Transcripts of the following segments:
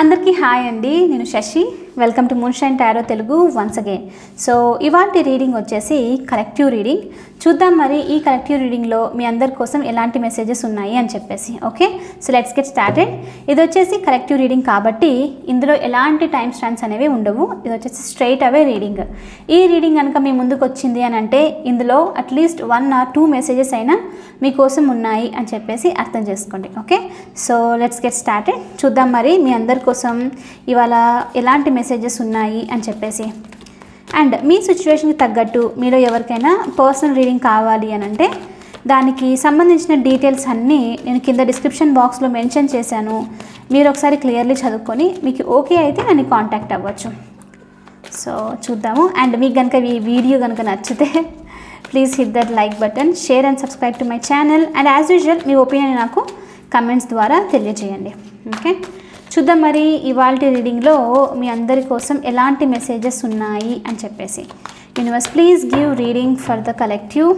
అందరికీ హాయ్ అండి, నేను Shashi. Welcome to Moonshine Tarot Telugu once again. So ఇవాల్టి రీడింగ్ వచ్చేసి కలెక్టివ్ రీడింగ్. చూద్దాం మరి ఈ కలెక్టివ్ రీడింగ్లో మీ అందరి కోసం ఎలాంటి మెసేజెస్ ఉన్నాయి అని చెప్పేసి. Okay, so let's get started. ఇది వచ్చేసి కలెక్టివ్ రీడింగ్ కాబట్టి ఇందులో ఎలాంటి టైం స్టాండ్స్ అనేవి ఉండవు. ఇది వచ్చేసి స్ట్రైట్ అవే రీడింగ్. ఈ రీడింగ్ కనుక మీ ముందుకు వచ్చింది అని అంటే ఇందులో అట్లీస్ట్ 1 or 2 మెసేజెస్ అయినా మీకోసం ఉన్నాయి అని చెప్పేసి అర్థం చేసుకోండి. Okay, so let's get started. చూద్దాం మరి మీ అందరి కోసం ఇవాళ ఎలాంటి మెసేజెస్ ఉన్నాయి అని చెప్పేసి. అండ్ మీ సిచ్యువేషన్కి తగ్గట్టు మీలో ఎవరికైనా పర్సనల్ రీడింగ్ కావాలి అని అంటే దానికి సంబంధించిన డీటెయిల్స్ అన్నీ నేను కింద డిస్క్రిప్షన్ బాక్స్లో మెన్షన్ చేశాను. మీరు ఒకసారి క్లియర్లీ చదువుకొని మీకు ఓకే అయితే నన్ను కాంటాక్ట్ అవ్వచ్చు. సో చూద్దాము. అండ్ మీకు కనుక ఈ వీడియో కనుక నచ్చితే please hit that like button, share and subscribe to my channel. And as usual me opinion నాకు కమెంట్స్ ద్వారా తెలియజేయండి. ఓకే, చూద్దాం మరి ఇవాళ రీడింగ్లో మీ అందరి కోసం ఎలాంటి మెసేజెస్ ఉన్నాయి అని చెప్పేసి. Universe please give reading for the collective.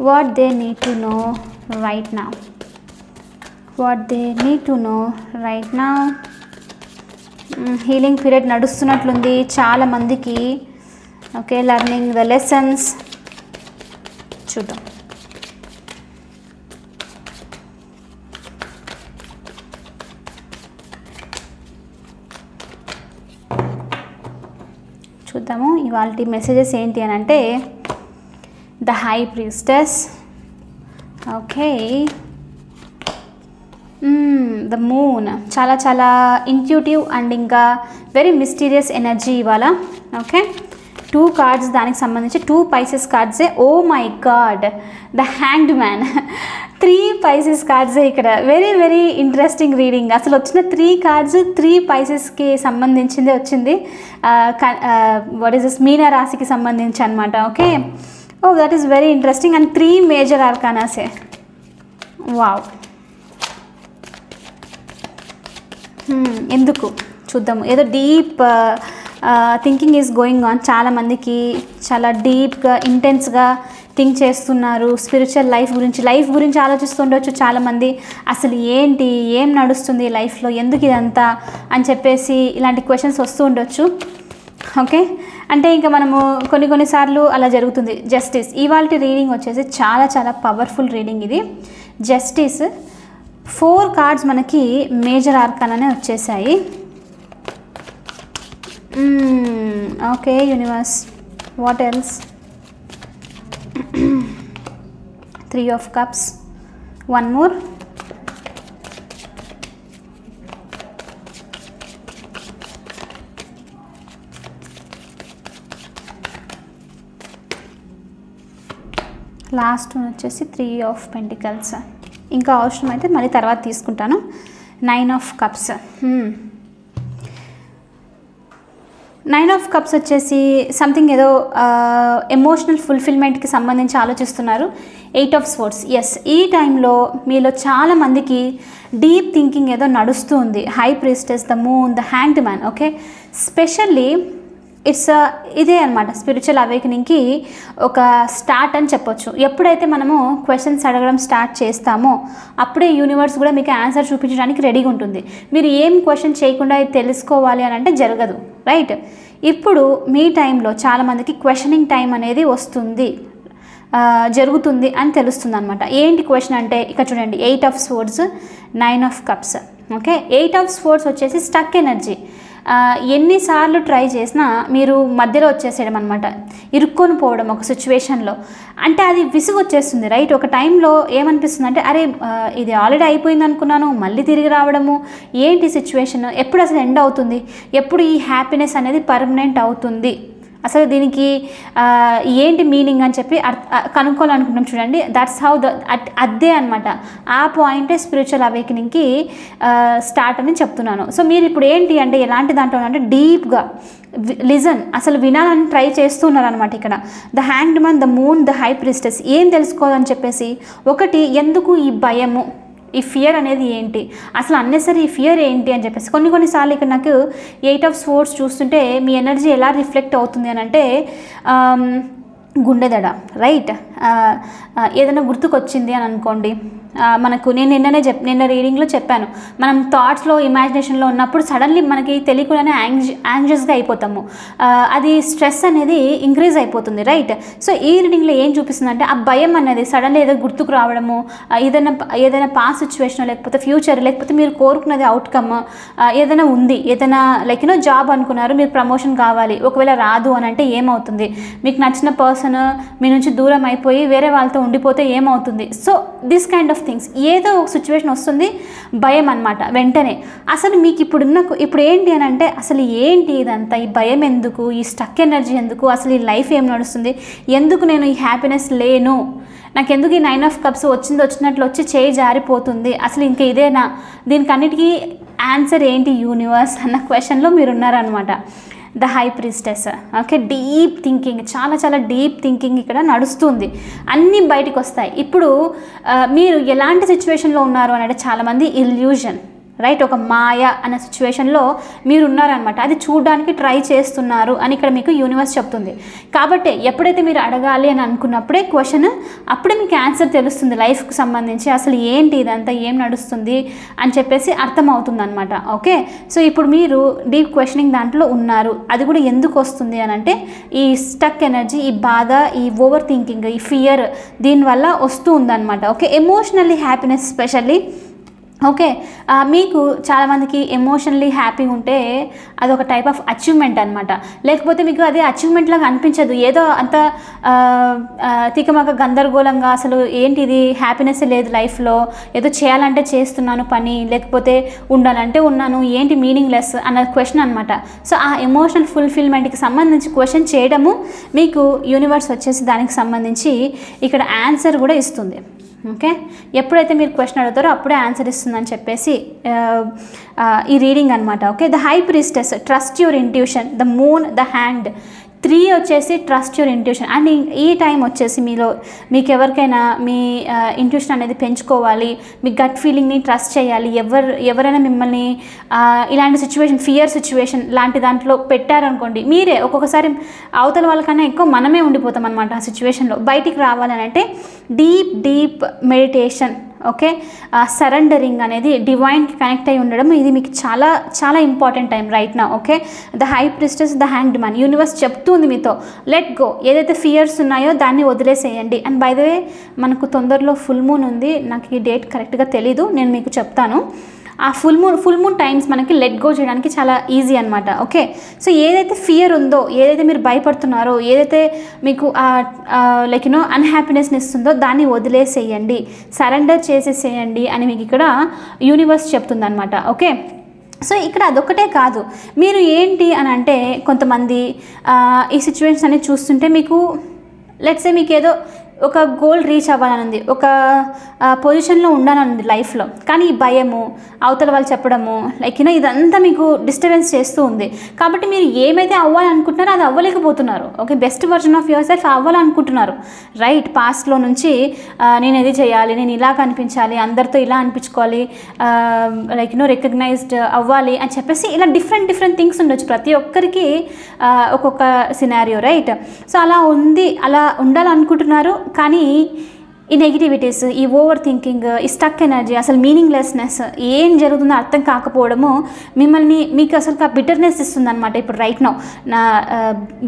What they need to know right now. What they need to know right now. Healing period నడుస్తున్నట్లుంది చాలామందికి. Okay, learning the lessons. చూద్దాం. చూద్దాము ఇవాళ మెసేజెస్ ఏంటి అని అంటే the high priestess. Okay, the moon. చాలా చాలా ఇంట్యూటివ్ అండ్ ఇంకా వెరీ మిస్టీరియస్ ఎనర్జీ ఇవాళ. ఓకే, 2 కార్డ్స్ దానికి సంబంధించి 2 పైసెస్ కార్డ్సే. Oh my God, the hanged man. 3 Pisces కార్డ్సే ఇక్కడ. Very very interesting reading. అసలు వచ్చిన 3 కార్డ్స్ 3 పైసెస్కి సంబంధించిందే వచ్చింది. వాట్ ఈస్ దిస్, మీన రాశికి సంబంధించి అనమాట. Okay, oh that is very interesting. And 3 major ఆర్కానాసే. వావ్, ఎందుకు చూద్దాము. ఏదో deep thinking is going on. చాలామందికి చాలా డీప్గా ఇంటెన్స్గా థింక్ చేస్తున్నారు. స్పిరిచువల్ లైఫ్ గురించి ఆలోచిస్తుండొచ్చు చాలామంది. అసలు ఏంటి, ఏం నడుస్తుంది లైఫ్లో, ఎందుకు ఇదంతా అని చెప్పేసి ఇలాంటి క్వశ్చన్స్ వస్తూ ఉండొచ్చు. ఓకే, అంటే ఇంకా మనము కొన్నిసార్లు అలా జరుగుతుంది. జస్టిస్. ఇవాళ రీడింగ్ వచ్చేసి చాలా చాలా పవర్ఫుల్ రీడింగ్ ఇది. జస్టిస్. 4 కార్డ్స్ మనకి మేజర్ ఆర్కానానే వచ్చేసాయి. Okay universe, what else. 3 of cups. One more. Last one వచ్చేసి 3 of pentacles. ఇంకా అవసరం అయితే మళ్ళీ తర్వాత తీసుకుంటాను. 9 of cups. 9 of cups వచ్చేసి సంథింగ్ ఏదో ఎమోషనల్ ఫుల్ఫిల్మెంట్కి సంబంధించి ఆలోచిస్తున్నారు. 8 of swords. ఎస్, ఈ టైంలో మీలో చాలామందికి డీప్ థింకింగ్ ఏదో నడుస్తూ ఉంది. High priestess, the moon, the hanged man. Okay, specially ఇదే అనమాట స్పిరిచువల్ అవేకనింగ్కి ఒక స్టార్ట్ అని చెప్పొచ్చు. ఎప్పుడైతే మనము క్వశ్చన్స్ అడగడం స్టార్ట్ చేస్తామో అప్పుడే యూనివర్స్ కూడా మీకు ఆన్సర్ చూపించడానికి రెడీగా ఉంటుంది. మీరు ఏం క్వశ్చన్ చేయకుండా తెలుసుకోవాలి అని అంటే జరగదు, రైట్? ఇప్పుడు మీ టైంలో చాలామందికి క్వశ్చనింగ్ టైం అనేది వస్తుంది, జరుగుతుంది అని తెలుస్తుంది అనమాట. ఏంటి క్వశ్చన్ అంటే ఇక్కడ చూడండి, 8 of swords, 9 of cups. Okay, 8 of swords వచ్చేసి స్టక్ ఎనర్జీ. ఎన్నిసార్లు ట్రై చేసినా మీరు మధ్యలో వచ్చేసేయడం అనమాట, ఇరుక్కొని పోవడం ఒక సిచ్యువేషన్లో. అంటే అది విసుగు వచ్చేస్తుంది, రైట్? ఒక టైంలో ఏమనిపిస్తుంది అంటే అరే ఇది ఆల్రెడీ అయిపోయింది అనుకున్నాను, మళ్ళీ తిరిగి రావడము. ఏంటి సిచ్యువేషన్, ఎప్పుడు అసలు ఎండ్ అవుతుంది, ఎప్పుడు ఈ హ్యాపీనెస్ అనేది పర్మనెంట్ అవుతుంది, అసలు దీనికి ఏంటి మీనింగ్ అని చెప్పి కనుక్కోవాలనుకుంటాం. చూడండి, దట్స్ హౌ అదే అనమాట. ఆ పాయింటే స్పిరిచువల్ అవేకనింగ్కి స్టార్ట్ అని చెప్తున్నాను. సో మీరు ఇప్పుడు ఏంటి అంటే ఎలాంటి దాంట్లో అంటే డీప్గా లిజన్, అసలు వినాలని ట్రై చేస్తున్నారు అనమాట. ఇక్కడ the hanged man, the moon, the high priestess. ఏం తెలుసుకోవాలని చెప్పేసి, ఒకటి ఎందుకు ఈ భయము, ఈ ఫియర్ అనేది ఏంటి, అసలు అన్నెసరీ ఫియర్ ఏంటి అని చెప్పేసి. కొన్నిసార్లు ఇక్కడ నాకు 8 of swords చూస్తుంటే మీ ఎనర్జీ ఎలా రిఫ్లెక్ట్ అవుతుంది అని అంటే గుండెదడ, రైట్? ఏదైనా గుర్తుకొచ్చింది అని అనుకోండి, మనకు నేను నిన్న రీడింగ్లో చెప్పాను, మనం థాట్స్లో ఇమాజినేషన్లో ఉన్నప్పుడు సడన్లీ మనకి తెలియకుండానే యాంగ్జియస్గా అయిపోతాము, అది స్ట్రెస్ అనేది ఇంక్రీజ్ అయిపోతుంది, రైట్? సో ఈ రీడింగ్లో ఏం చూపిస్తుందంటే ఆ భయం అనేది సడన్లీ ఏదో గుర్తుకు రావడము, ఏదైనా పాస్ట్ సిచ్యువేషన్ లేకపోతే ఫ్యూచర్ లేకపోతే మీరు కోరుకున్నది అవుట్కమ్ ఏదైనా ఉంది, ఏదైనా లైక్ జాబ్ అనుకున్నారు, మీరు ప్రమోషన్ కావాలి, ఒకవేళ రాదు అని అంటే ఏమవుతుంది, మీకు నచ్చిన పర్సన్ మీ నుంచి దూరం అయిపోయి వేరే వాళ్ళతో ఉండిపోతే ఏమవుతుంది? So this kind of things, ఏదో ఒక సిచ్యువేషన్ వస్తుంది, భయం అనమాట. వెంటనే అసలు మీకు ఇప్పుడు ఏంటి అని అంటే అసలు ఏంటి ఇదంతా, ఈ భయం ఎందుకు, ఈ స్టక్ ఎనర్జీ ఎందుకు, అసలు ఈ లైఫ్ ఏం నడుస్తుంది, ఎందుకు నేను ఈ హ్యాపీనెస్ లేను, నాకెందుకు ఈ 9 of Cups వచ్చినట్లు వచ్చి చేయి జారిపోతుంది, అసలు ఇంకా ఇదేనా, దీనికి అన్నిటికీ ఆన్సర్ ఏంటి యూనివర్స్ అన్న క్వశ్చన్లో మీరు ఉన్నారనమాట. The high priestess, okay, deep thinking, చాలా చాలా డీప్ థింకింగ్ ఇక్కడ నడుస్తుంది, అన్నీ బయటకు వస్తాయి. ఇప్పుడు మీరు ఎలాంటి సిచ్యువేషన్లో ఉన్నారు అని అంటే చాలామంది ఇల్యూజన్, రైట్, ఒక మాయ అనే సిచ్యువేషన్లో మీరు ఉన్నారనమాట, అది చూడడానికి ట్రై చేస్తున్నారు అని ఇక్కడ మీకు యూనివర్స్ చెప్తుంది. కాబట్టి ఎప్పుడైతే మీరు అడగాలి అని అనుకున్నప్పుడే క్వశ్చన్, అప్పుడే మీకు ఆన్సర్ తెలుస్తుంది లైఫ్కి సంబంధించి, అసలు ఏంటి ఇదంతా, ఏం నడుస్తుంది అని చెప్పేసి అర్థమవుతుంది అనమాట. ఓకే, సో ఇప్పుడు మీరు డీప్ క్వశ్చనింగ్ దాంట్లో ఉన్నారు, అది కూడా ఎందుకు వస్తుంది అని అంటే ఈ స్టక్ ఎనర్జీ, ఈ బాధ, ఈ ఓవర్ థింకింగ్, ఈ ఫియర్, దీనివల్ల వస్తూ ఉందన్నమాట. Okay, emotionally happiness specially, okay, మీకు చాలామందికి ఎమోషనల్లీ హ్యాపీ ఉంటే అదొక టైప్ ఆఫ్ అచీవ్మెంట్ అనమాట, లేకపోతే మీకు అది అచీవ్మెంట్ లాగా అనిపించదు, ఏదో అంత తికమక గందరగోళంగా, అసలు ఏంటి ఇది, హ్యాపీనెస్ లేదు లైఫ్లో, ఏదో చేయాలంటే చేస్తున్నాను పని, లేకపోతే ఉండాలంటే ఉన్నాను, ఏంటి మీనింగ్లెస్ అన్న క్వశ్చన్ అనమాట. సో ఆ ఎమోషనల్ ఫుల్ఫిల్మెంట్కి సంబంధించి క్వశ్చన్ చేయడము మీకు యూనివర్స్ వచ్చేసి దానికి సంబంధించి ఇక్కడ ఆన్సర్ కూడా ఇస్తుంది. ఓకే, ఎప్పుడైతే మీరు క్వశ్చన్ అడుగుతారో అప్పుడే ఆన్సర్ ఇస్తుందని చెప్పేసి ఈ రీడింగ్ అనమాట. Okay, the high priestess, trust your intuition, the moon, the hand, 3 వచ్చేసి ట్రస్ట్ యువర్ ఇంట్యూషన్. అండ్ ఈ టైం వచ్చేసి మీకు ఎవరికైనా మీ ఇంట్యూషన్ అనేది పెంచుకోవాలి, మీ గట్ ఫీలింగ్ని ట్రస్ట్ చేయాలి, ఎవరైనా మిమ్మల్ని ఇలాంటి ఫియర్ సిచ్యువేషన్ లాంటి దాంట్లో పెట్టారనుకోండి, మీరే ఒక్కొక్కసారి అవతల వాళ్ళకన్నా ఎక్కువ మనమే ఉండిపోతాం అనమాట ఆ సిచ్యువేషన్లో. బయటికి రావాలని అంటే డీప్ మెడిటేషన్, ఓకే, సరెండరింగ్ అనేది, డివైన్కి కనెక్ట్ అయి ఉండడం, ఇది మీకు చాలా చాలా ఇంపార్టెంట్ టైం రైట్ నా. Okay, the high priestess, the hanged man, universe చెప్తుంది మీతో లెట్ గో, ఏదైతే ఫియర్స్ ఉన్నాయో దాన్ని వదిలేసేయండి. అండ్ బై ద వే మనకు తొందరలో ఫుల్ మూన్ ఉంది, నాకు ఈ డేట్ కరెక్ట్గా తెలీదు, నేను మీకు చెప్తాను. ఆ ఫుల్ మూన్ టైమ్స్ మనకి లెట్ గో చేయడానికి చాలా ఈజీ అనమాట. ఓకే, సో ఏదైతే ఫియర్ ఉందో, ఏదైతే మీరు భయపడుతున్నారో, ఏదైతే మీకు లైక్ అన్హ్యాపీనెస్ని ఇస్తుందో దాన్ని వదిలేసేయండి, సరెండర్ చేసేసేయండి అని మీకు ఇక్కడ యూనివర్స్ చెప్తుంది అనమాట. ఓకే, సో ఇక్కడ అదొక్కటే కాదు, మీరు ఏంటి అని అంటే కొంతమంది ఈ సిచ్యువేషన్స్ అనేది చూస్తుంటే మీకు లెట్స్ సే మీకు ఏదో ఒక గోల్ రీచ్ అవ్వాలనుంది, ఒక పొజిషన్లో ఉండాలనుంది లైఫ్లో, కానీ ఈ భయము, అవతల వాళ్ళు చెప్పడము, లైక్ ఇదంతా మీకు డిస్టర్బెన్స్ చేస్తూ ఉంది. కాబట్టి మీరు ఏమైతే అవ్వాలనుకుంటున్నారో అది అవ్వలేకపోతున్నారు. Okay, best version of yourself అవ్వాలనుకుంటున్నారు, రైట్? పాస్ట్లో నుంచి నేను ఇది చేయాలి, నేను ఇలా కనిపించాలి, అందరితో ఇలా అనిపించుకోవాలి, లైక్ రికగ్నైజ్డ్ అవ్వాలి అని చెప్పేసి ఇలా డిఫరెంట్ థింగ్స్ ఉండొచ్చు ప్రతి ఒక్కరికి, ఒక్కొక్క సినారియో, రైట్? సో అలా ఉండాలనుకుంటున్నారు, కానీ ఈ నెగిటివిటీస్, ఈ ఓవర్ థింకింగ్, ఈ స్టక్ ఎనర్జీ, అసలు మీనింగ్లెస్నెస్, ఏం జరుగుతుందో అర్థం కాకపోవడము మీకు అసలు బిటర్నెస్ ఇస్తుంది అనమాట. ఇప్పుడు రైట్ నౌ నా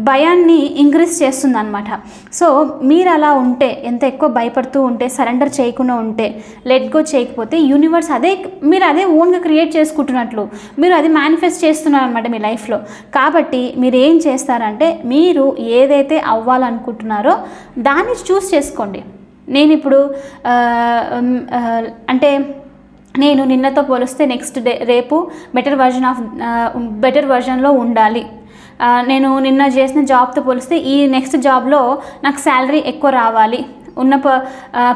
భయాన్ని ఇంక్రీజ్ చేస్తుంది అనమాట. సో మీరు అలా ఉంటే, ఎంత ఎక్కువ భయపడుతూ ఉంటే, సరెండర్ చేయకుండా ఉంటే, లెట్ గో చేయకపోతే యూనివర్స్ మీరు అదే ఓన్గా క్రియేట్ చేసుకుంటున్నట్లు మీరు అది మేనిఫెస్ట్ చేస్తున్నారు అనమాట మీ లైఫ్లో. కాబట్టి మీరు ఏం చేస్తారంటే, మీరు ఏదైతే అవ్వాలనుకుంటున్నారో దాన్ని చూస్ చేసుకోండి. నేను ఇప్పుడు అంటే నేను నిన్నతో పోలిస్తే నెక్స్ట్ డే రేపు బెటర్ వర్జన్లో ఉండాలి, నేను నిన్న చేసిన జాబ్తో పోలిస్తే ఈ నెక్స్ట్ జాబ్లో నాకు శాలరీ ఎక్కువ రావాలి, ఉన్న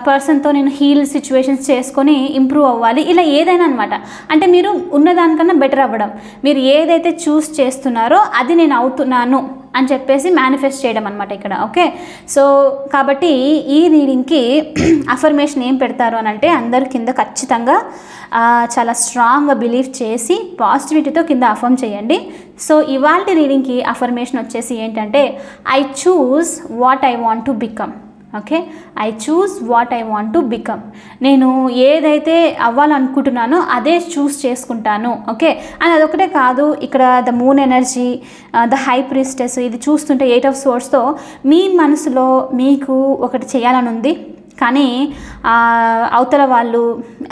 పర్సన్తో నేను హీల్ సిచ్యువేషన్స్ చేసుకొని ఇంప్రూవ్ అవ్వాలి, ఇలా ఏదైనా అనమాట. అంటే మీరు ఉన్నదానికన్నా బెటర్ అవ్వడం, మీరు ఏదైతే చూస్ చేస్తున్నారో అది నేను అవుతున్నాను అని చెప్పేసి మేనిఫెస్ట్ చేయడం అనమాట ఇక్కడ. ఓకే, సో కాబట్టి ఈ రీడింగ్కి అఫర్మేషన్ ఏం పెడతారు అని అంటే, అందరు కింద ఖచ్చితంగా చాలా స్ట్రాంగ్గా బిలీవ్ చేసి పాజిటివిటీతో కింద అఫర్మ్ చేయండి. సో ఇవాళ రీడింగ్కి అఫర్మేషన్ వచ్చేసి ఏంటంటే, I choose what I want to become. Okay, I choose what I want to become. నేను ఏదైతే అవ్వాలనుకుంటున్నానో అదే చూస్ చేసుకుంటాను. ఓకే, అండ్ అదొకటే కాదు, ఇక్కడ the moon energy, the high priestess, ఇది చూస్తుంటే 8 of Swordsతో మీ మనసులో మీకు ఒకటి చేయాలని ఉంది, కానీ అవతల వాళ్ళు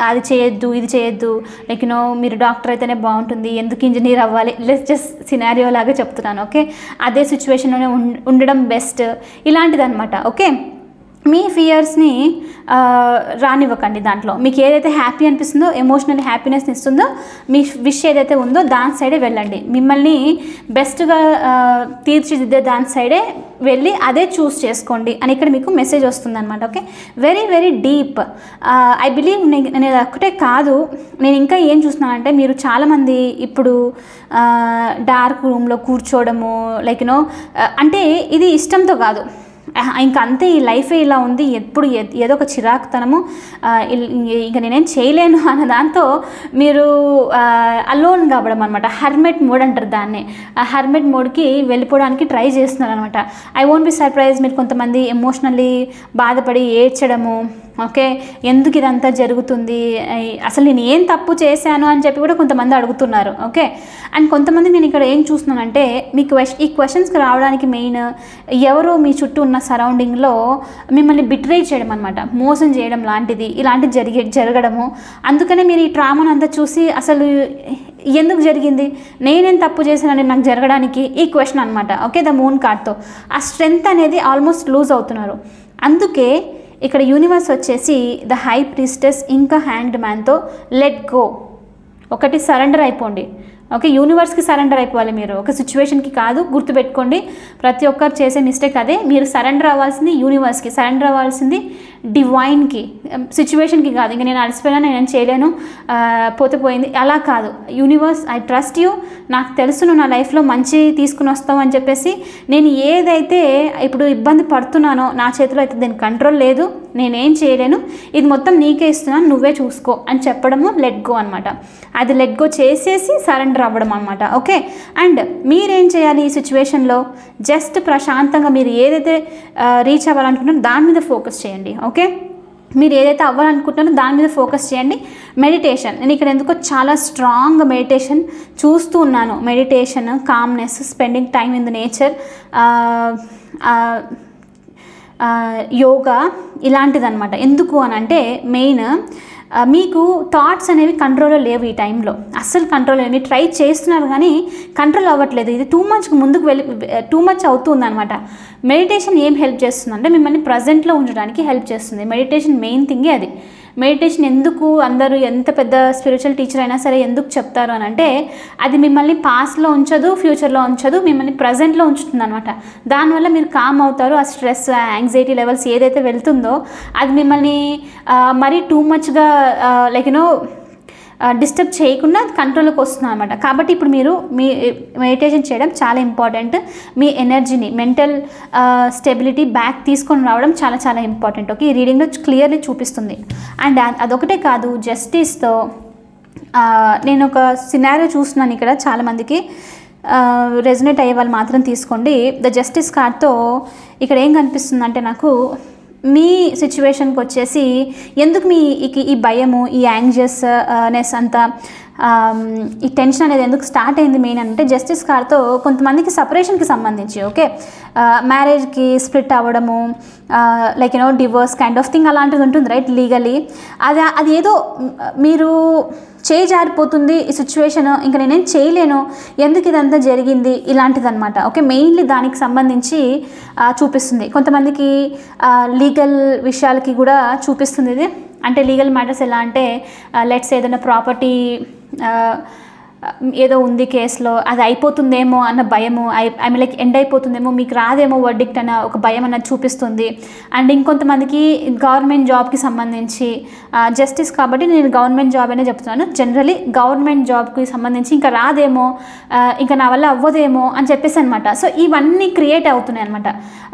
అది చేయొద్దు ఇది చేయొద్దు, లైక్ మీరు డాక్టర్ అయితేనే బాగుంటుంది, ఎందుకు ఇంజనీర్ అవ్వాలి, జస్ట్ సినారియో లాగా చెప్తున్నాను. ఓకే, అదే సిచ్యువేషన్లోనే ఉండడం బెస్ట్, ఇలాంటిది అనమాట. ఓకే, మీ ఫియర్స్ని రానివ్వకండి. దాంట్లో మీకు ఏదైతే హ్యాపీ అనిపిస్తుందో, ఎమోషనల్ హ్యాపీనెస్ని ఇస్తుందో, మీ విష్ ఏదైతే ఉందో దాని సైడే వెళ్ళండి. మిమ్మల్ని బెస్ట్గా తీర్చిదిద్దే దాని సైడే వెళ్ళి అదే చూస్ చేసుకోండి అని ఇక్కడ మీకు మెసేజ్ వస్తుంది అనమాట. Okay, very very deep. I believe నేను ఒక్కటే కాదు, నేను ఇంకా ఏం చూస్తున్నానంటే మీరు చాలామంది ఇప్పుడు డార్క్ రూమ్లో కూర్చోవడము, లైక్ అంటే ఇది ఇష్టంతో కాదు, ఇంకా అంతే, ఈ లైఫే ఇలా ఉంది, ఎప్పుడు ఏదో ఒక చిరాకుతనము, ఇంకా నేనేం చేయలేను అన్న దాంతో మీరు అలోన్ కావడం అనమాట. హర్మెట్ మోడ్ అంటారు దాన్ని. ఆ హర్మెట్ మోడ్కి వెళ్ళిపోవడానికి ట్రై చేస్తున్నారు అనమాట. ఐ వోంట్ బి సర్ప్రైజ్, మీరు కొంతమంది ఎమోషనల్లీ బాధపడి ఏడ్చడము, ఓకే, ఎందుకు ఇదంతా జరుగుతుంది, అసలు నేను ఏం తప్పు చేశాను అని చెప్పి కూడా కొంతమంది అడుగుతున్నారు. ఓకే, అండ్ కొంతమంది నేను ఇక్కడ ఏం చూస్తున్నానంటే మీకు ఈ క్వశ్చన్స్కి రావడానికి మెయిన్ ఎవరో మీ చుట్టూ ఉన్న సరౌండింగ్లో మిమ్మల్ని బిట్రే చేయడం అనమాట, మోసం చేయడం లాంటిది, ఇలాంటిది జరగడము. అందుకనే మీరు ఈ ట్రామాను అంతా చూసి అసలు ఎందుకు జరిగింది, నేనేం తప్పు చేశానని నాకు జరగడానికి, ఈ క్వశ్చన్ అనమాట. ఓకే, ద మూన్ కార్డ్తో ఆ స్ట్రెంగ్త్ అనేది ఆల్మోస్ట్ లూజ్ అవుతున్నారు. అందుకే ఇక్కడ యూనివర్స్ వచ్చేసి ద హై ప్రీస్టెస్ ఇంకా హ్యాంగ్డ్ మ్యాన్తో లెట్ గో, ఒకటి సరెండర్ అయిపోండి. ఓకే, యూనివర్స్కి సరెండర్ అయిపోవాలి మీరు, ఒక సిచ్యువేషన్కి కాదు. గుర్తుపెట్టుకోండి, ప్రతి ఒక్కరు చేసే మిస్టేక్ అదే. మీరు సరెండర్ అవ్వాల్సింది యూనివర్స్కి, సరెండర్ అవ్వాల్సింది డివైన్కి, సిచ్యువేషన్కి కాదు. ఇంకా నేను అలసిపోయినా, నేను చేయలేను, పోతే పోయింది, అలా కాదు. యూనివర్స్, ఐ ట్రస్ట్ యూ, నాకు తెలుసు నువ్వు నా లైఫ్లో మంచి తీసుకుని వస్తావు అని చెప్పేసి, నేను ఏదైతే ఇప్పుడు ఇబ్బంది పడుతున్నానో నా చేతిలో అయితే దీని కంట్రోల్ లేదు, నేనేం చేయలేను, ఇది మొత్తం నీకే ఇస్తున్నాను, నువ్వే చూసుకో అని చెప్పడము లెట్ గో అనమాట. అది లెట్ గో చేసేసి సరెండర్ అవ్వడం అనమాట. ఓకే, అండ్ మీరేం చేయాలి ఈ సిచ్యువేషన్లో, జస్ట్ ప్రశాంతంగా మీరు ఏదైతే రీచ్ అవ్వాలనుకుంటున్నారో దాని మీద ఫోకస్ చేయండి. ఓకే, మీరు ఏదైతే అవ్వాలనుకుంటున్నారో దాని మీద ఫోకస్ చేయండి. మెడిటేషన్, నేను ఇక్కడ ఎందుకో చాలా స్ట్రాంగ్ మెడిటేషన్ చూస్తూ ఉన్నాను. Meditation, calmness, spending time in the nature, yoga, ఇలాంటిదన్నమాట. ఎందుకు అని అంటే మెయిన్ మీకు థాట్స్ అనేవి కంట్రోల్లో లేవు ఈ టైంలో, అస్సలు కంట్రోల్ లేవు. మీరు ట్రై చేస్తున్నారు కానీ కంట్రోల్ అవ్వట్లేదు. ఇది టూ మచ్ అవుతుంది అనమాట. మెడిటేషన్ ఏం హెల్ప్ చేస్తుంది అంటే మిమ్మల్ని ప్రజెంట్లో ఉంచడానికి హెల్ప్ చేస్తుంది. మెడిటేషన్ మెయిన్ థింగే అది. మెడిటేషన్ ఎందుకు అందరూ ఎంత పెద్ద స్పిరిచువల్ టీచర్ అయినా సరే ఎందుకు చెప్తారు అని అంటే అది మిమ్మల్ని పాస్ట్లో ఉంచదు, ఫ్యూచర్లో ఉంచదు, మిమ్మల్ని ప్రజెంట్లో ఉంచుతుంది అనమాట. దానివల్ల మీరు కామ్ అవుతారు. ఆ స్ట్రెస్, యాంగ్జైటీ లెవెల్స్ ఏదైతే వెళ్తుందో అది మిమ్మల్ని మరీ టూ మచ్గా లైక్ డిస్టర్బ్ చేయకుండా అది కంట్రోల్లోకి వస్తుంది అనమాట. కాబట్టి ఇప్పుడు మీరు మీ మెడిటేషన్ చేయడం చాలా ఇంపార్టెంట్. మీ ఎనర్జీని, మెంటల్ స్టెబిలిటీ బ్యాక్ తీసుకొని రావడం చాలా చాలా ఇంపార్టెంట్. ఓకే, ఈ రీడింగ్లో క్లియర్లీ చూపిస్తుంది. అండ్ అదొకటే కాదు, జస్టిస్తో నేను ఒక సినారియో చూస్తున్నాను ఇక్కడ. చాలామందికి రెజొనేట్ అయ్యే వాళ్ళు మాత్రం తీసుకోండి. ద జస్టిస్ కార్డ్తో ఇక్కడ ఏం కనిపిస్తుందంటే నాకు మీ సిచ్యువేషన్కి వచ్చేసి ఎందుకు ఈ భయము, ఈ యాంగ్జియస్నెస్ అంతా, ఈ టెన్షన్ అనేది ఎందుకు స్టార్ట్ అయింది మెయిన్ అంటే జస్టిస్ కార్డ్తో కొంతమందికి సపరేషన్కి సంబంధించి, ఓకే, మ్యారేజ్కి స్ప్లిట్ అవ్వడము, like divorce kind of thing అలాంటిది ఉంటుంది రైట్, లీగలీ. అది ఏదో మీరు జారిపోతుంది ఈ సిచ్యువేషన్, ఇంకా నేనేం చేయలేను, ఎందుకు ఇదంతా జరిగింది, ఇలాంటిది అనమాట. ఓకే, మెయిన్లీ దానికి సంబంధించి చూపిస్తుంది. కొంతమందికి లీగల్ విషయాలకి కూడా చూపిస్తుంది ఇది. అంటే లీగల్ మ్యాటర్స్ ఎలా అంటే లెట్స్ ఏదైనా ప్రాపర్టీ ఏదో ఉంది కేసులో, అది అయిపోతుందేమో అన్న భయము, ఐ మీన్ లైక్ ఎండ్ అయిపోతుందేమో, మీకు రాదేమో వర్డిక్ట్ అన్న ఒక భయం అన్నది చూపిస్తుంది. అండ్ ఇంకొంతమందికి గవర్నమెంట్ జాబ్కి సంబంధించి జస్టిస్ కాబట్టి నేను గవర్నమెంట్ జాబ్ అనే చెప్తున్నాను. జనరలీ గవర్నమెంట్ జాబ్కి సంబంధించి ఇంకా రాదేమో, ఇంకా నా వల్ల అవ్వదేమో అని చెప్పేసి అనమాట. సో ఇవన్నీ క్రియేట్ అవుతున్నాయి అనమాట.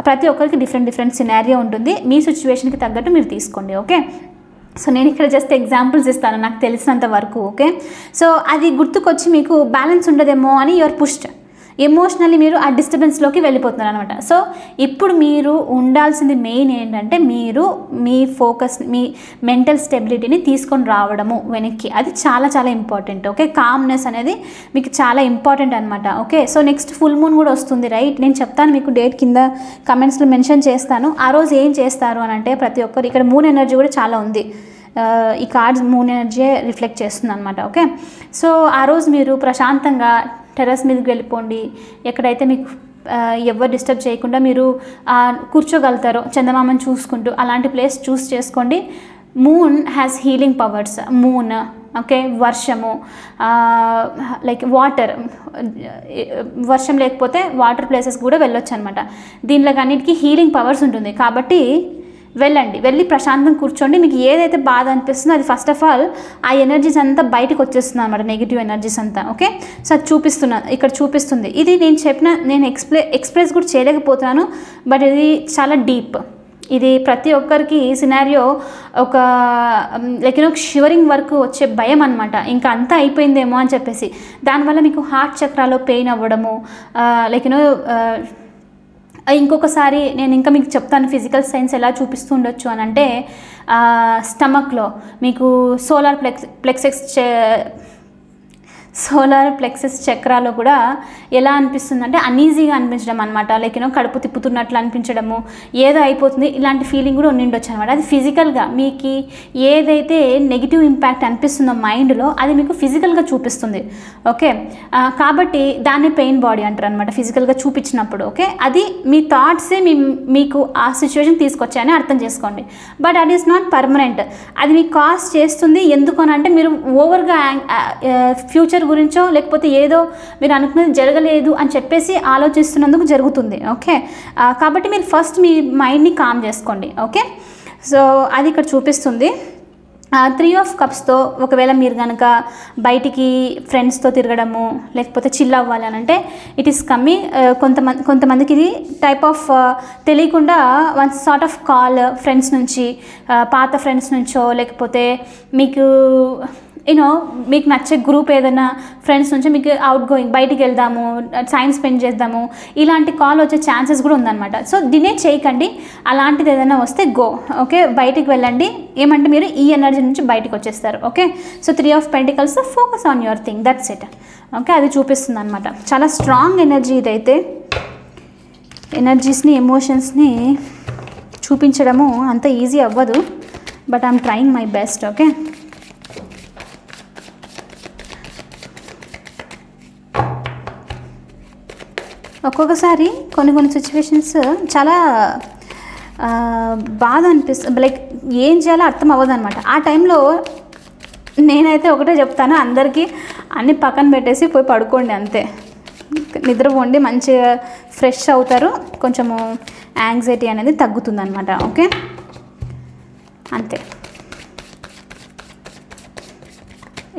ప్రతి ఒక్కరికి డిఫరెంట్ సినారియో ఉంటుంది. మీ సిచ్యువేషన్కి తగ్గట్టు మీరు తీసుకోండి. ఓకే, సో నేను ఇక్కడ జస్ట్ ఎగ్జాంపుల్స్ ఇస్తాను నాకు తెలిసినంత వరకు. ఓకే, సో అది గుర్తుకొచ్చి మీకు బ్యాలెన్స్ ఉండదేమో అని యువర్ పుష్డ్. ఎమోషనల్లీ మీరు ఆ డిస్టర్బెన్స్లోకి వెళ్ళిపోతున్నారు అనమాట. సో ఇప్పుడు మీరు ఉండాల్సింది మెయిన్ ఏంటంటే మీరు మీ ఫోకస్, మీ మెంటల్ స్టెబిలిటీని తీసుకొని రావడము వెనక్కి. అది చాలా చాలా ఇంపార్టెంట్. ఓకే, కామ్నెస్ అనేది మీకు చాలా ఇంపార్టెంట్ అనమాట. Okay, so next full moon కూడా వస్తుంది, రైట్? నేను చెప్తాను మీకు డేట్, కింద కమెంట్స్లో మెన్షన్ చేస్తాను. ఆ రోజు ఏం చేస్తారు అని అంటే ప్రతి ఒక్కరు, ఇక్కడ మూన్ ఎనర్జీ కూడా చాలా ఉంది, ఈ కార్డ్స్ మూన్ ఎనర్జీ రిఫ్లెక్ట్ చేస్తుంది అనమాట. ఓకే, సో ఆ రోజు మీరు ప్రశాంతంగా టెర్రస్ మీదకి వెళ్ళిపోండి. ఎక్కడైతే మీకు ఎవరు డిస్టర్బ్ చేయకుండా మీరు కూర్చోగలుగుతారో చందమామని చూసుకుంటూ, అలాంటి ప్లేస్ చూస్ చేసుకోండి. Moon has healing powers. Moon, okay, వర్షము, లైక్ వాటర్, వర్షం లేకపోతే వాటర్ ప్లేసెస్ కూడా వెళ్ళొచ్చు అనమాట. దీనిలో అన్నిటికీ హీలింగ్ పవర్స్ ఉంటుంది. కాబట్టి వెళ్ళండి, వెళ్ళి ప్రశాంతంగా కూర్చోండి. మీకు ఏదైతే బాధ అనిపిస్తుందో అది ఫస్ట్ ఆఫ్ ఆల్ ఆ ఎనర్జీస్ అంతా బయటకు వచ్చేస్తుంది అనమాట, నెగిటివ్ ఎనర్జీస్ అంతా. ఓకే, సో అది ఇక్కడ చూపిస్తుంది. ఇది నేను ఎక్స్ప్రెస్ కూడా చేయలేకపోతున్నాను, బట్ ఇది చాలా డీప్. ఇది ప్రతి ఒక్కరికి సినారియో ఒక లైక్ షివరింగ్ వరకు వచ్చే భయం అనమాట. ఇంకా అంతా అయిపోయిందేమో అని చెప్పేసి. దానివల్ల మీకు హార్ట్ చక్రాలో పెయిన్ అవ్వడము, లైక్ ఇంకొకసారి నేను ఇంకా మీకు చెప్తాను ఫిజికల్ సైన్స్ ఎలా చూపిస్తూ ఉండొచ్చు అని అంటే, స్టమక్లో మీకు సోలార్ ప్లెక్సెస్ చక్రాలో కూడా ఎలా అనిపిస్తుంది అంటే అన్ఈజీగా అనిపించడం అనమాట. లైక్ కడుపు తిప్పుతున్నట్లు అనిపించడము, ఏదో అయిపోతుంది, ఇలాంటి ఫీలింగ్ కూడా ఉండిండొచ్చు అనమాట. అది ఫిజికల్గా మీకు ఏదైతే నెగిటివ్ ఇంపాక్ట్ అనిపిస్తుందో మైండ్లో, అది మీకు ఫిజికల్గా చూపిస్తుంది. ఓకే, కాబట్టి దాన్ని పెయిన్ బాడీ అంటారు అనమాట, ఫిజికల్గా చూపించినప్పుడు. ఓకే, అది మీ థాట్సే మీకు ఆ సిచ్యువేషన్ తీసుకొచ్చాయని అర్థం చేసుకోండి. బట్ అది ఈస్ నాట్ పర్మనెంట్. అది మీకు కాజ్ చేస్తుంది. ఎందుకు అని అంటే మీరు ఓవర్గా ఫ్యూచర్ గురించో లేకపోతే ఏదో మీరు అనుకున్నది జరగలేదు అని చెప్పేసి ఆలోచిస్తున్నందుకు జరుగుతుంది. ఓకే, కాబట్టి మీరు ఫస్ట్ మీ మైండ్ని కామ్ చేసుకోండి. ఓకే, సో అది ఇక్కడ చూపిస్తుంది. 3 ఆఫ్ కప్స్తో ఒకవేళ మీరు కనుక బయటికి ఫ్రెండ్స్తో తిరగడము లేకపోతే చిల్ అవ్వాలి అని అంటే ఇట్ ఈస్ కమ్మింగ్. కొంతమందికి ఇది టైప్ ఆఫ్ తెలియకుండా one sort of call friends నుంచి, పాత ఫ్రెండ్స్ నుంచో లేకపోతే మీకు మీకు నచ్చే గ్రూప్ ఏదైనా ఫ్రెండ్స్ నుంచి మీకు అవుట్ గోయింగ్, బయటికి వెళ్దాము, టైం స్పెండ్ చేద్దాము, ఇలాంటి కాల్ వచ్చే ఛాన్సెస్ కూడా ఉందన్నమాట. సో డినే చేయకండి. అలాంటిది ఏదైనా వస్తే గో. ఓకే, బయటికి వెళ్ళండి. ఏమంటే మీరు ఈ ఎనర్జీ నుంచి బయటకు వచ్చేస్తారు. Okay, so 3 of pentacles, focus on your thing, that's it. Okay, అది చూపిస్తుంది అనమాట. చాలా స్ట్రాంగ్ ఎనర్జీ ఇదైతే. ఎనర్జీస్ని, ఎమోషన్స్ని చూపించడము అంత ఈజీ అవ్వదు, but I'm trying my best. Okay, ఒక్కొక్కసారి కొన్ని సిచ్యువేషన్స్ చాలా బాధ అనిపిస్తుంది, లైక్ ఏం చేయాలో అర్థం అవ్వదు అనమాట. ఆ టైంలో నేనైతే ఒకటే చెప్తాను అందరికీ, అన్నీ పక్కన పెట్టేసి పోయి పడుకోండి, అంతే. నిద్రపోండి, మంచిగా ఫ్రెష్ అవుతారు, కొంచెము యాంగ్జైటీ అనేది తగ్గుతుంది అనమాట. ఓకే, అంతే.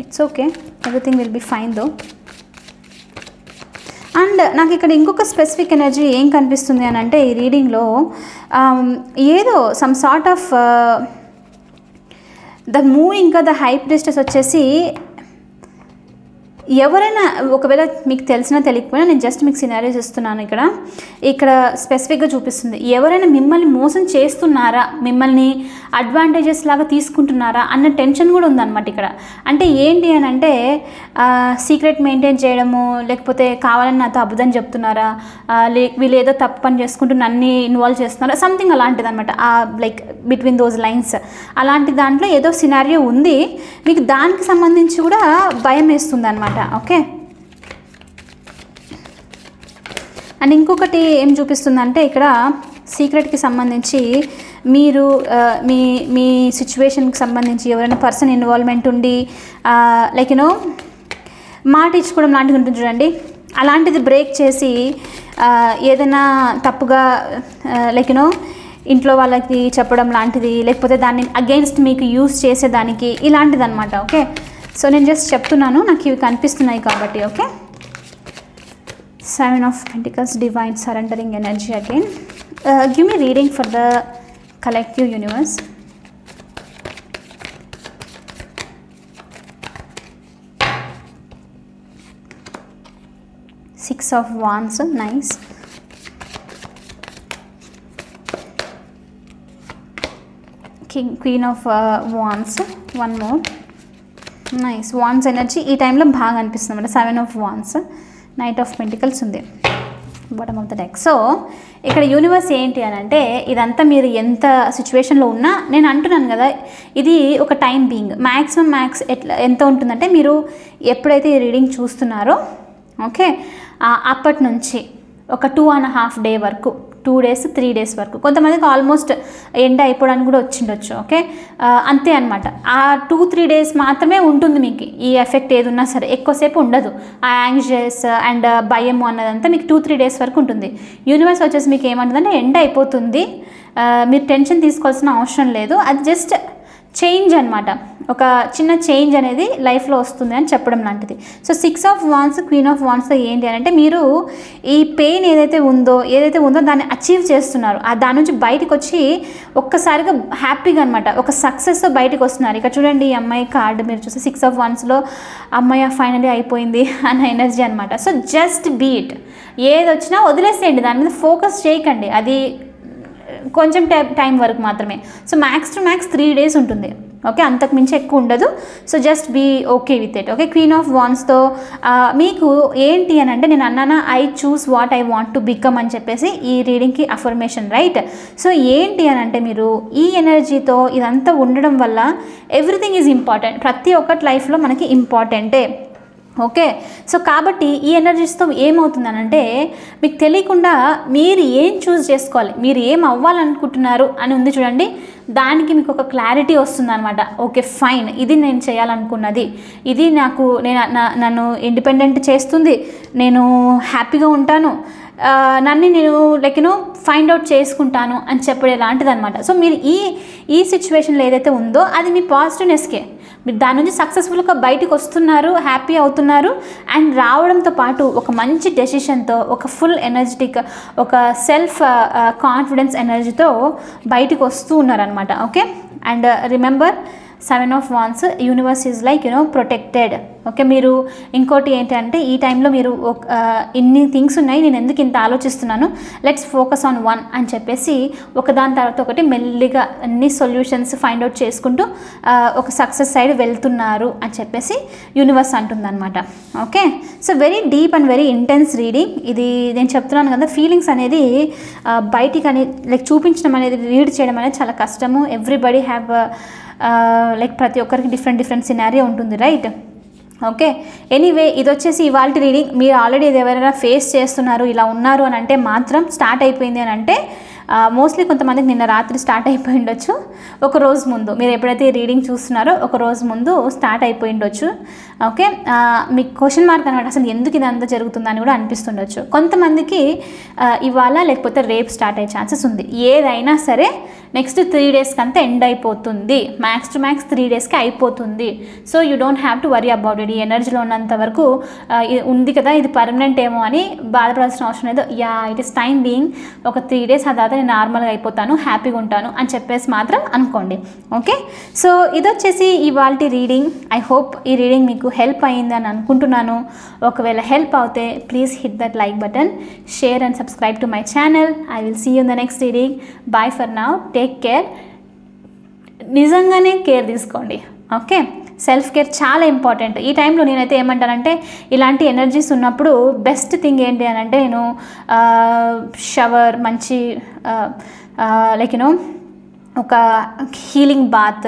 It's okay, everything will be fine though. And నాకు ఇక్కడ ఇంకొక స్పెసిఫిక్ ఎనర్జీ ఏం కనిపిస్తుంది అని అంటే, ఈ రీడింగ్లో ఏదో some sort of the moon ఇంకా ద హై ప్రిస్టెస్ వచ్చేసి ఎవరైనా, ఒకవేళ మీకు తెలిసినా తెలియకపోయినా నేను జస్ట్ మీకు సినారియోస్ ఇస్తున్నాను. ఇక్కడ స్పెసిఫిక్గా చూపిస్తుంది. ఎవరైనా మిమ్మల్ని మోసం చేస్తున్నారా, మిమ్మల్ని అడ్వాంటేజెస్ లాగా తీసుకుంటున్నారా అన్న టెన్షన్ కూడా ఉందన్నమాట ఇక్కడ. అంటే ఏంటి అని అంటే సీక్రెట్ మెయింటైన్ చేయడము, లేకపోతే కావాలని నాతో అబద్ధం చెప్తున్నారా, వీళ్ళు ఏదో తప్పు పని చేసుకుంటూ నన్ను ఇన్వాల్వ్ చేస్తున్నారా, సంథింగ్ అలాంటిది అనమాట. లైక్ బిట్వీన్ దోస్ లైన్స్ అలాంటి దాంట్లో ఏదో సినారియో ఉంది. మీకు దానికి సంబంధించి కూడా భయం వేస్తుంది అనమాట. ఓకే, అండ్ ఇంకొకటి ఏం చూపిస్తుందంటే ఇక్కడ సీక్రెట్కి సంబంధించి మీరు మీ సిచ్యువేషన్కి సంబంధించి ఎవరైనా పర్సన్ ఇన్వాల్వ్మెంట్ ఉండి లైక్ మాట ఇచ్చుకోవడం లాంటివి ఉంటుంది చూడండి, అలాంటిది బ్రేక్ చేసి ఏదైనా తప్పుగా లైక్ ఇంట్లో వాళ్ళకి చెప్పడం లాంటిది, లేకపోతే దాన్ని అగెయిన్స్ట్ మీకు యూస్ చేసేదానికి, ఇలాంటిది అనమాట. ఓకే, సో నేను జస్ట్ చెప్తున్నాను, నాకు ఇవి కనిపిస్తున్నాయి కాబట్టి. Okay, 7 of pentacles, divine surrendering energy again. Give me reading for the collective universe. 6 of Wands, nice. Queen of Wands, one more, nice. Wands energy ఈ టైంలో బాగా అనిపిస్తుంది అన్నమాట. 7 of Wands, Knight of Pentacles ఉంది bottom of the deck. So ఇక్కడ universe ఏంటి అని అంటే, ఇదంతా మీరు ఎంత సిచ్యువేషన్లో ఉన్నా, నేను అంటున్నాను కదా, ఇది ఒక టైం బీయింగ్. మ్యాక్సిమం ఎంత ఉంటుందంటే, మీరు ఎప్పుడైతే ఈ రీడింగ్ చూస్తున్నారో ఓకే, అప్పటి నుంచి ఒక 2.5 డే వరకు, 2 days 3 days వరకు, కొంతమందికి ఆల్మోస్ట్ ఎండ్ అయిపోవడానికి కూడా వచ్చిండొచ్చు. ఓకే, అంతే అనమాట. ఆ 2-3 days మాత్రమే ఉంటుంది మీకు ఈ ఎఫెక్ట్ ఏది ఉన్నా సరే, ఎక్కువసేపు ఉండదు. ఆ యాంగ్జియస్ అండ్ భయం అన్నదంతా మీకు 2-3 days వరకు ఉంటుంది. యూనివర్స్ వచ్చేసి మీకు ఏమంటుందంటే ఎండ్ అయిపోతుంది, మీరు టెన్షన్ తీసుకోవాల్సిన అవసరం లేదు, అది జస్ట్ చేంజ్ అనమాట. ఒక చిన్న చేంజ్ అనేది లైఫ్లో వస్తుంది అని చెప్పడం లాంటిది. So 6 of Wands, Queen of Wands ఏంటి అని అంటే, మీరు ఈ పెయిన్ ఏదైతే ఉందో దాన్ని అచీవ్ చేస్తున్నారు. దాని నుంచి బయటకు వచ్చి ఒక్కసారిగా హ్యాపీగా అనమాట ఒక సక్సెస్తో బయటకు వస్తున్నారు. ఇక్కడ చూడండి, ఈ అమ్మాయి కార్డు మీరు చూస్తే 6 of Wandsలో అమ్మాయి ఫైనలీ అయిపోయింది అన్న ఎనర్జీ అనమాట. సో జస్ట్ బీట్, ఏది వచ్చినా వదిలేసేయండి, దాని మీద ఫోకస్ చేయకండి, అది కొంచెం టైం వరకు మాత్రమే. So max to max 3 days ఉంటుంది. ఓకే, అంతకు మించి ఎక్కువ ఉండదు. So just be okay with it. Okay, queen of వాండ్స్తో మీకు ఏంటి అని అంటే, నేను అన్నానా I choose what I want to become అని చెప్పేసి ఈ రీడింగ్కి అఫర్మేషన్, రైట్? సో ఏంటి అని అంటే, మీరు ఈ ఎనర్జీతో ఇదంతా ఉండడం వల్ల ఎవ్రీథింగ్ ఈజ్ ఇంపార్టెంట్. ప్రతి ఒక్కటి లైఫ్లో మనకి ఇంపార్టెంటే. ఓకే, సో కాబట్టి ఈ ఎనర్జీస్తో ఏమవుతుందనంటే, మీకు తెలియకుండా మీరు ఏం చూస్ చేసుకోవాలి, మీరు ఏం అవ్వాలనుకుంటున్నారు అని ఉంది చూడండి, దానికి మీకు ఒక క్లారిటీ వస్తుంది అనమాట. ఓకే ఫైన్, ఇది నేను చేయాలనుకున్నది, ఇది నన్ను ఇండిపెండెంట్ చేస్తుంది, నేను హ్యాపీగా ఉంటాను, నన్ను నేను ఫైండ్ అవుట్ చేసుకుంటాను అని చెప్పడే లాంటిది అనమాట. సో మీరు ఈ సిచ్యువేషన్లో ఏదైతే ఉందో అది మీ పాజిటివ్నెస్కే, మీరు దాని నుంచి సక్సెస్ఫుల్గా బయటకు వస్తున్నారు, హ్యాపీ అవుతున్నారు. అండ్ రావడంతో పాటు ఒక మంచి డెసిషన్తో, ఒక ఫుల్ ఎనర్జెటిక్, ఒక సెల్ఫ్ కాన్ఫిడెన్స్ ఎనర్జీతో బయటకు వస్తూ ఉన్నారనమాట. Okay, and remember 7 of Wands, universe is like protected. Okay, మీరు ఇంకోటి ఏంటంటే, ఈ టైంలో మీరు ఇన్ని థింగ్స్ ఉన్నాయి, నేను ఎందుకు ఇంత ఆలోచిస్తున్నాను, లెట్స్ ఫోకస్ ఆన్ వన్ అని చెప్పేసి ఒకదాని తర్వాత ఒకటి మెల్లిగా అన్ని సొల్యూషన్స్ ఫైండ్ అవుట్ చేసుకుంటూ ఒక సక్సెస్ సైడ్ వెళ్తున్నారు అని చెప్పేసి యూనివర్స్ అంటుందన్నమాట. Okay, so very deep and very intense reading ఇది. నేను చెప్తున్నాను కదా, ఫీలింగ్స్ అనేది బయటికి చూపించడం అనేది, రీడ్ చేయడం అనేది చాలా కష్టము. ఎవ్రీబడి హ్యావ్ ప్రతి ఒక్కరికి డిఫరెంట్ సినారియో ఉంటుంది, రైట్? ఓకే, ఎనీవే ఇది వచ్చేసి ఇవాళ రీడింగ్. మీరు ఆల్రెడీ ఇది ఎవరైనా ఫేస్ చేస్తున్నారు, ఇలా ఉన్నారు అని అంటే మాత్రం, స్టార్ట్ అయిపోయింది అని అంటే మోస్ట్లీ కొంతమందికి నిన్న రాత్రి స్టార్ట్ అయిపోయి ఉండొచ్చు, ఒక రోజు ముందు మీరు ఎప్పుడైతే రీడింగ్ చూస్తున్నారో ఒక రోజు ముందు స్టార్ట్ అయిపోయి ఉండొచ్చు. ఓకే, మీకు క్వశ్చన్ మార్క్ అనమాట, అసలు ఎందుకు ఇదంతా జరుగుతుందని కూడా అనిపిస్తుండొచ్చు. కొంతమందికి ఇవాళ లేకపోతే రేపు స్టార్ట్ అయ్యే ఛాన్సెస్ ఉంది. ఏదైనా సరే నెక్స్ట్ 3 daysకి అంతా ఎండ్ అయిపోతుంది, మ్యాక్స్ టు మ్యాక్స్ 3 daysకి అయిపోతుంది. So you don't have to worry about it. ఈ ఎనర్జీలో ఉన్నంత వరకు ఉంది కదా, ఇది పర్మనెంట్ ఏమో అని బాధపడాల్సిన అవసరం లేదు. ఇట్ ఈస్ టైం బీయింగ్, ఒక 3 days ఆ తర్వాత నేను నార్మల్గా అయిపోతాను, హ్యాపీగా ఉంటాను అని చెప్పేసి మాత్రం అనుకోండి. ఓకే, సో ఇది వచ్చేసి ఇవాళ రీడింగ్. ఐ హోప్ ఈ రీడింగ్ మీకు హెల్ప్ అయ్యింది అని అనుకుంటున్నాను. ఒకవేళ హెల్ప్ అవుతే please hit that like button, share and subscribe to my channel. I will see you in the next reading. Bye for now, take care. నిజంగానే కేర్ తీసుకోండి. Okay, self care చాలా important. ఈ టైంలో నేనైతే ఏమంటానంటే, ఇలాంటి ఎనర్జీస్ ఉన్నప్పుడు బెస్ట్ థింగ్ ఏంటి అని అంటే, నేను షవర్, మంచి ఒక హీలింగ్ బాత్,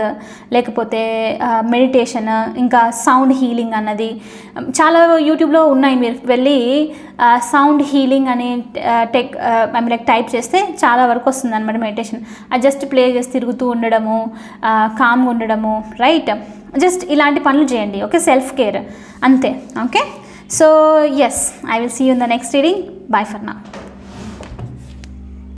లేకపోతే మెడిటేషన్, ఇంకా సౌండ్ హీలింగ్ అన్నది చాలా యూట్యూబ్లో ఉన్నాయి. మీరు వెళ్ళి సౌండ్ హీలింగ్ అని టైప్ చేస్తే చాలా వరకు వస్తుంది అనమాట మెడిటేషన్. అది జస్ట్ ప్లే చేసి తిరుగుతూ ఉండడము, కామ్గా ఉండడము, రైట్? జస్ట్ ఇలాంటి పనులు చేయండి. ఓకే, సెల్ఫ్ కేర్ అంతే. Okay, so yes, I will see you in the next reading. Bye for now.